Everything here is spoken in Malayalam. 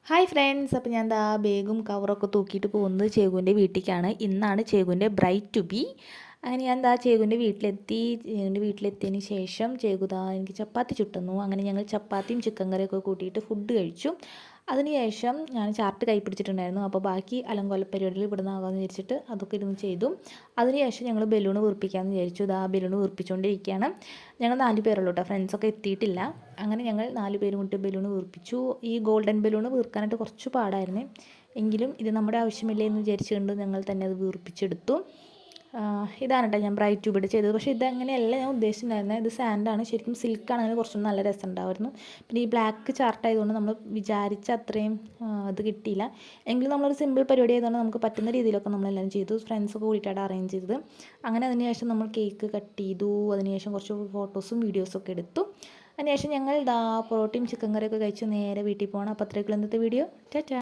ഹായ് ഫ്രണ്ട്സ്, അപ്പോൾ ഞാൻ ബാഗും കവറൊക്കെ തൂക്കിയിട്ട് പോകുന്നത് ചേകുവിൻ്റെ വീട്ടിലേക്കാണ്. ഇന്നാണ് ചേകുവിൻ്റെ ബ്രൈറ്റ് ടു ബി. അങ്ങനെ ഞാൻ ചേകുവിൻ്റെ വീട്ടിലെത്തിയതിന് ശേഷം ചേകു എനിക്ക് ചപ്പാത്തി ചുട്ടുന്നു. അങ്ങനെ ഞങ്ങൾ ചപ്പാത്തിയും ചിക്കൻ കറിയൊക്കെ കൂട്ടിയിട്ട് ഫുഡ് കഴിച്ചു. അതിനുശേഷം ഞാൻ ചാർട്ട് കൈ പിടിച്ചിട്ടുണ്ടായിരുന്നു. അപ്പോൾ ബാക്കി അലങ്കോല പരിപാടികൾ ഇവിടെ നിന്നാകാമെന്ന് വിചാരിച്ചിട്ട് അതൊക്കെ ഇരുന്ന് ചെയ്തു. അതിനുശേഷം ഞങ്ങൾ ബലൂൺ വീർപ്പിക്കാമെന്ന് വിചാരിച്ചു. ബലൂൺ വീർപ്പിച്ചുകൊണ്ടിരിക്കുകയാണ്. ഞങ്ങൾ 4 പേരുള്ളൂ കേട്ടോ, ഫ്രണ്ട്സൊക്കെ എത്തിയിട്ടില്ല. അങ്ങനെ ഞങ്ങൾ 4 പേരും കൂട്ടി ബലൂൺ വീർപ്പിച്ചു. ഈ ഗോൾഡൻ ബലൂൺ വീർക്കാനായിട്ട് കുറച്ച് പാടായിരുന്നു. എങ്കിലും ഇത് നമ്മുടെ ആവശ്യമില്ലേ എന്ന് വിചാരിച്ചുകൊണ്ട് ഞങ്ങൾ തന്നെ അത് വീർപ്പിച്ചെടുത്തു. ഇതാണ് കേട്ടോ ഞാൻ ബ്രൈറ്റ് ട്യൂബിഡ് ചെയ്തത്. പക്ഷേ ഇതങ്ങനെയല്ല ഞാൻ ഉദ്ദേശിച്ചിട്ടുണ്ടായിരുന്നത്. ഇത് സാൻഡാണ്, ശരിക്കും സിൽക്കാണെങ്കിൽ കുറച്ചും നല്ല രസം ഉണ്ടായിരുന്നു. പിന്നെ ഈ ബ്ലാക്ക് ചാർട്ടായതുകൊണ്ട് നമ്മൾ വിചാരിച്ച അത്രയും ഇത് കിട്ടിയില്ല. എങ്കിലും നമ്മളൊരു സിമ്പിൾ പരിപാടി ആയതുകൊണ്ട് നമുക്ക് പറ്റുന്ന രീതിയിലൊക്കെ നമ്മളെല്ലാം ചെയ്തു. ഫ്രണ്ട്സൊക്കെ കൂടിയിട്ടാണ് അറേഞ്ച് ചെയ്തത്. അങ്ങനെ അതിനുശേഷം നമ്മൾ കേക്ക് കട്ട് ചെയ്തു. അതിനുശേഷം കുറച്ച് ഫോട്ടോസും വീഡിയോസൊക്കെ എടുത്തു. അതിനുശേഷം ഞങ്ങൾ പൊറോട്ടയും ചിക്കൻ കറിയൊക്കെ കഴിച്ച് നേരെ വീട്ടിൽ പോകണം. അപ്പോൾ അത്രയൊക്കെ ഇന്നത്തെ വീഡിയോ. ടാറ്റാ.